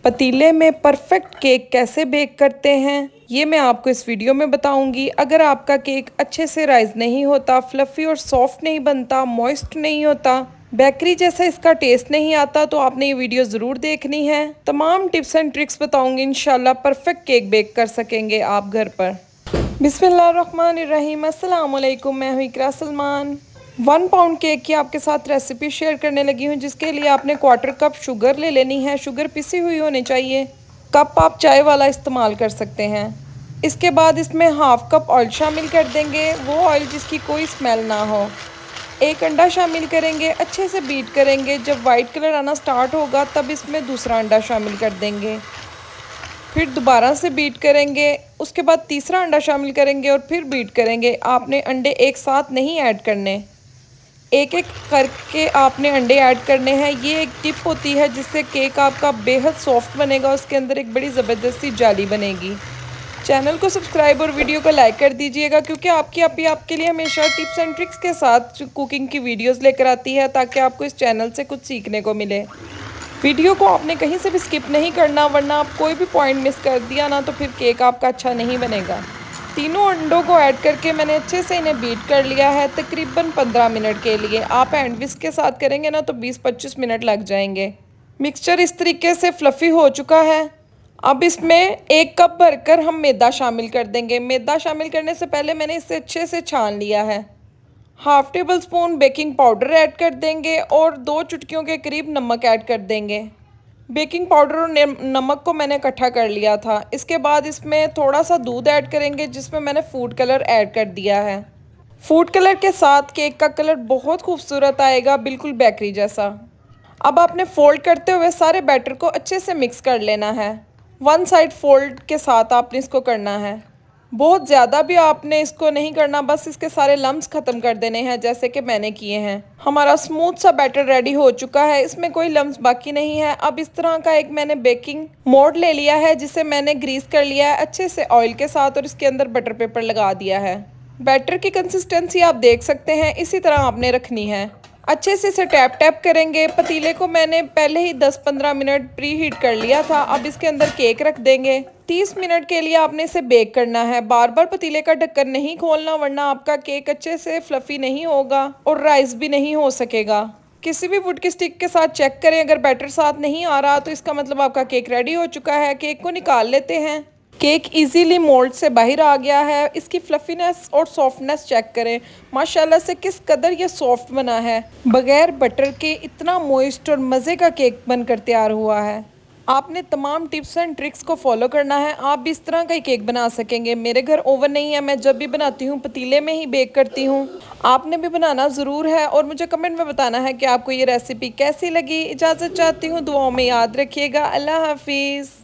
पतीले में perfect cake कैसे बेक करते हैं ये मैं आपको इस वीडियो में बताऊंगी। अगर आपका केक अच्छे से राइज नहीं होता, फ्लफ़ी और सॉफ्ट नहीं बनता, मॉइस्ट नहीं होता, बेकरी जैसा इसका टेस्ट नहीं आता, तो आपने ये वीडियो ज़रूर देखनी है। तमाम टिप्स एंड ट्रिक्स बताऊंगी, इंशाल्लाह परफेक्ट केक बेक कर सकेंगे आप घर पर। बिस्मिल्लाहिर्रहमानिर्रहीम, अस्सलाम वालेकुम। मैं हूँ इकरा सलमान। 1 पाउंड केक की आपके साथ रेसिपी शेयर करने लगी हूँ, जिसके लिए आपने 1/4 कप शुगर ले लेनी है। शुगर पिसी हुई होनी चाहिए। कप आप चाय वाला इस्तेमाल कर सकते हैं। इसके बाद इसमें 1/2 कप ऑयल शामिल कर देंगे, वो ऑयल जिसकी कोई स्मेल ना हो। 1 अंडा शामिल करेंगे, अच्छे से बीट करेंगे। जब वाइट कलर आना स्टार्ट होगा तब इसमें दूसरा अंडा शामिल कर देंगे, फिर दोबारा से बीट करेंगे। उसके बाद तीसरा अंडा शामिल करेंगे और फिर बीट करेंगे। आपने अंडे एक साथ नहीं ऐड करने, एक एक करके आपने अंडे ऐड करने हैं। ये एक टिप होती है जिससे केक आपका बेहद सॉफ्ट बनेगा, उसके अंदर एक बड़ी ज़बरदस्ती जाली बनेगी। चैनल को सब्सक्राइब और वीडियो को लाइक कर दीजिएगा, क्योंकि आपकी आपी आपके लिए हमेशा टिप्स एंड ट्रिक्स के साथ कुकिंग की वीडियोस लेकर आती है, ताकि आपको इस चैनल से कुछ सीखने को मिले। वीडियो को आपने कहीं से भी स्किप नहीं करना, वरना आप कोई भी पॉइंट मिस कर दिया ना तो फिर केक आपका अच्छा नहीं बनेगा। तीनों अंडों को ऐड करके मैंने अच्छे से इन्हें बीट कर लिया है, तकरीबन 15 मिनट के लिए। आप हैंड विस्क के साथ करेंगे ना तो 20-25 मिनट लग जाएंगे। मिक्सचर इस तरीके से फ्लफ़ी हो चुका है। अब इसमें 1 कप भरकर हम मैदा शामिल कर देंगे। मैदा शामिल करने से पहले मैंने इसे अच्छे से छान लिया है। 1/2 table spoon baking powder add कर देंगे और 2 चुटकियों के करीब नमक ऐड कर देंगे। बेकिंग पाउडर और नमक को मैंने इकट्ठा कर लिया था। इसके बाद इसमें थोड़ा सा दूध ऐड करेंगे, जिसमें मैंने फूड कलर ऐड कर दिया है। फूड कलर के साथ केक का कलर बहुत खूबसूरत आएगा, बिल्कुल बेकरी जैसा। अब आपने फोल्ड करते हुए सारे बैटर को अच्छे से मिक्स कर लेना है। 1 साइड फोल्ड के साथ आपने इसको करना है। बहुत ज़्यादा भी आपने इसको नहीं करना, बस इसके सारे लम्स ख़त्म कर देने हैं, जैसे कि मैंने किए हैं। हमारा स्मूथ सा बैटर रेडी हो चुका है, इसमें कोई लम्स बाकी नहीं है। अब इस तरह का एक मैंने बेकिंग मोल्ड ले लिया है, जिसे मैंने ग्रीस कर लिया है अच्छे से ऑयल के साथ, और इसके अंदर बटर पेपर लगा दिया है। बैटर की कंसिस्टेंसी आप देख सकते हैं, इसी तरह आपने रखनी है। अच्छे से इसे टैप टैप करेंगे। पतीले को मैंने पहले ही 10-15 मिनट प्री हीट कर लिया था। अब इसके अंदर केक रख देंगे। 30 मिनट के लिए आपने इसे बेक करना है। बार बार पतीले का ढक्कन नहीं खोलना, वरना आपका केक अच्छे से फ्लफ़ी नहीं होगा और राइस भी नहीं हो सकेगा। किसी भी वुड की स्टिक के साथ चेक करें, अगर बैटर साथ नहीं आ रहा तो इसका मतलब आपका केक रेडी हो चुका है। केक को निकाल लेते हैं। केक इजीली मोल्ड से बाहर आ गया है। इसकी फ्लफीनेस और सॉफ्टनेस चेक करें, माशाल्लाह से किस कदर ये सॉफ्ट बना है। बगैर बटर के इतना मॉइस्ट और मज़े का केक बनकर तैयार हुआ है। आपने तमाम टिप्स एंड ट्रिक्स को फॉलो करना है, आप भी इस तरह का ही केक बना सकेंगे। मेरे घर ओवन नहीं है, मैं जब भी बनाती हूँ पतीले में ही बेक करती हूँ। आपने भी बनाना ज़रूर है और मुझे कमेंट में बताना है कि आपको ये रेसिपी कैसी लगी। इजाज़त चाहती हूँ, दुआओं में याद रखिएगा। अल्लाह हाफिज़।